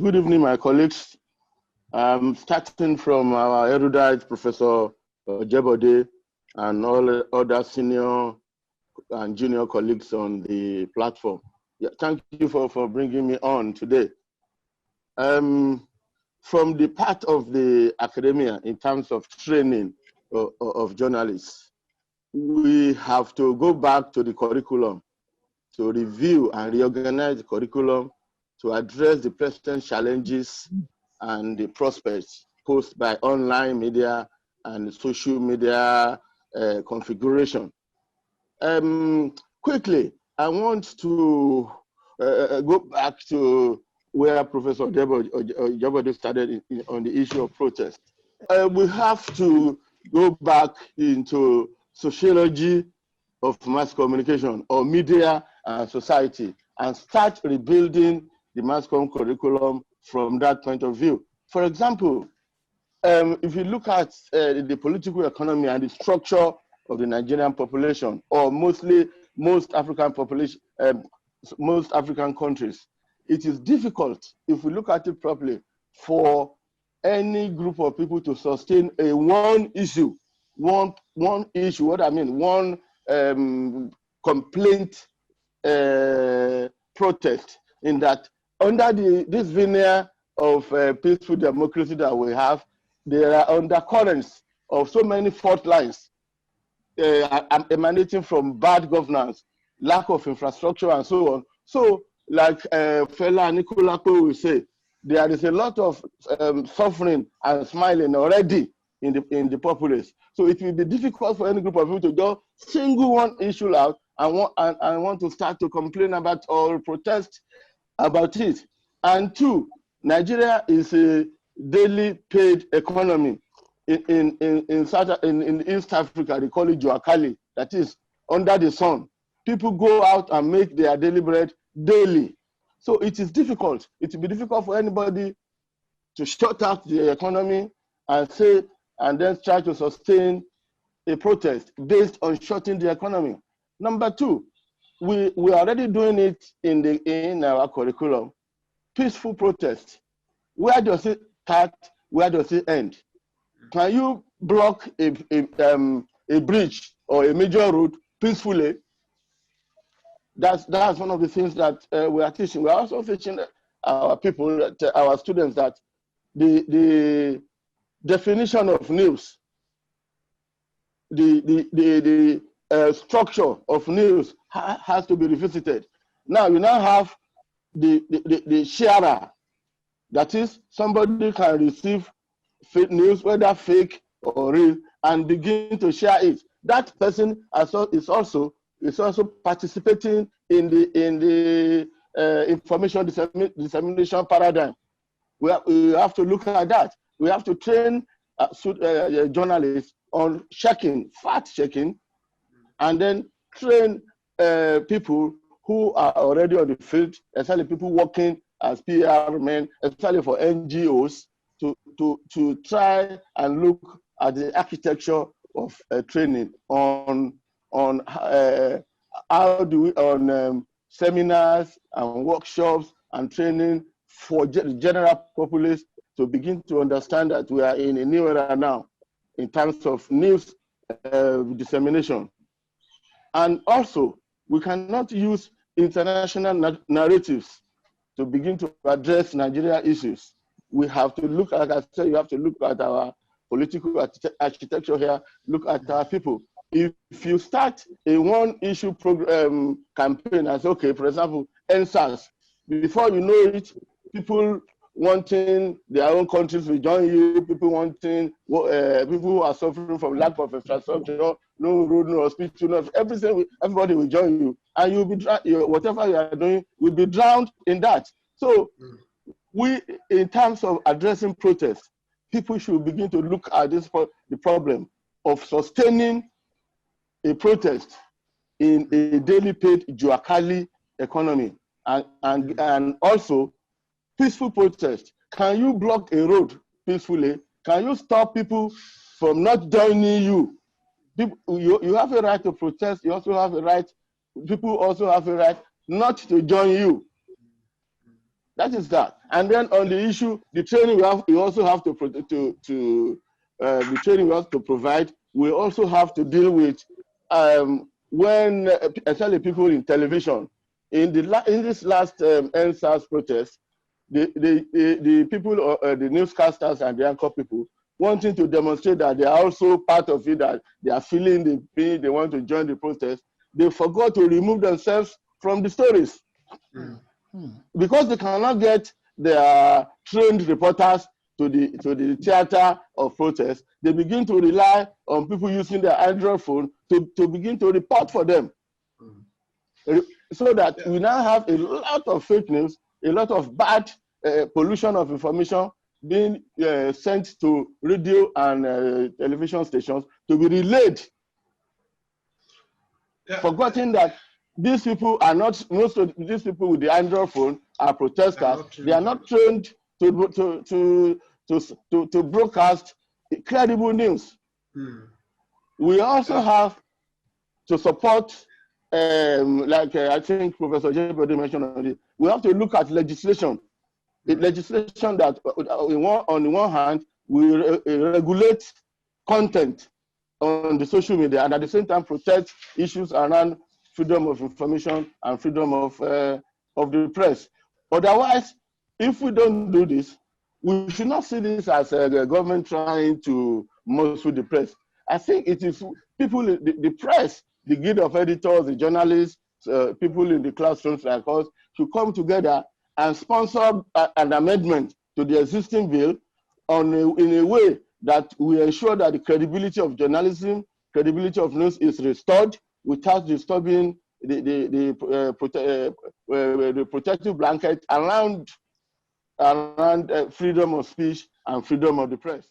Good evening, my colleagues. Starting from our erudite Professor Jebode and all other senior and junior colleagues on the platform. Yeah, thank you for bringing me on today. From the part of the academia in terms of training of journalists, we have to go back to the curriculum to review and reorganize the curriculum to address the present challenges and the prospects posed by online media and social media configuration. Quickly, I want to go back to where Professor Jebode started on the issue of protest. We have to go back into sociology of mass communication or media and society and start rebuilding the mass comm curriculum from that point of view. For example, if you look at the political economy and the structure of the Nigerian population, or most African population, most African countries, it is difficult, if we look at it properly, for any group of people to sustain a one issue, one issue. What I mean, one complaint protest. In that, under this veneer of peaceful democracy that we have, there are undercurrents of so many fault lines emanating from bad governance, lack of infrastructure, and so on. So, like Fela Nikolako will say, there is a lot of suffering and smiling already in the populace. So it will be difficult for any group of people to just single one issue out and want to start to complain about or protest about it. And two, Nigeria is a daily paid economy. In East Africa, they call it Joakali, that is under the sun. People go out and make their daily bread daily. So it is difficult. It will be difficult for anybody to shut out the economy and then try to sustain a protest based on shutting the economy. Number two, we are already doing it in our curriculum. Peaceful protest. Where does it start? Where does it end? Can you block a bridge or a major road peacefully? That's one of the things that we are teaching. We are also teaching our people, our students, that the definition of news, the structure of news has to be revisited. Now you now have the sharer, that is, somebody can receive fake news, whether fake or real, and begin to share it. That person is also participating in the information dissemination paradigm. We have to look at that. We have to train journalists on fact checking, and then train people who are already on the field, especially people working as PR men, especially for NGOs, to try and look at the architecture of training on seminars and workshops and training for the general populace to begin to understand that we are in a new era now in terms of news dissemination. And also, we cannot use international narratives to begin to address Nigeria issues. We have to look, like I said, you have to look at our political architecture here, look at our people. If you start a one-issue campaign as, okay, for example, NSAS, before you know it, people wanting their own countries to join you, people wanting, people who are suffering from lack of infrastructure, no road, no hospital, no everything, everybody will join you. And you'll be, whatever you are doing will be drowned in that. So we, in terms of addressing protests, people should begin to look at the problem of sustaining a protest in a daily paid Joakali economy, and also peaceful protest. Can you block a road peacefully? Can you stop people from not joining you? You have a right to protest. You also have a right, people also have a right not to join you. That is that. And then on the issue, the training we also have to the training we have to provide. We also have to deal with when especially people in television. In this last NSAS protest, the people, the newscasters and the anchor people, wanting to demonstrate that they are also part of it, that they are feeling the pain, they want to join the protest, they forgot to remove themselves from the stories. Because they cannot get their trained reporters to the theater of protest, they begin to rely on people using their Android phone to begin to report for them. So that we now have a lot of fake news, a lot of bad pollution of information being sent to radio and television stations to be relayed. Forgetting that these people are not, most of these people with the Android phone are protesters. They are not trained to broadcast credible news. We also have to support, I think Professor Jebede mentioned already, we have to look at legislation. Legislation that, on the one hand, will regulate content on the social media and at the same time protect issues around freedom of information and freedom of the press. Otherwise, if we don't do this, we should not see this as a government trying to muscle the press. I think it is people, the press, the guild of editors, the journalists, people in the classrooms like us, should come together and sponsor an amendment to the existing bill in a way that we ensure that the credibility of journalism, credibility of news is restored without disturbing the protective blanket around freedom of speech and freedom of the press.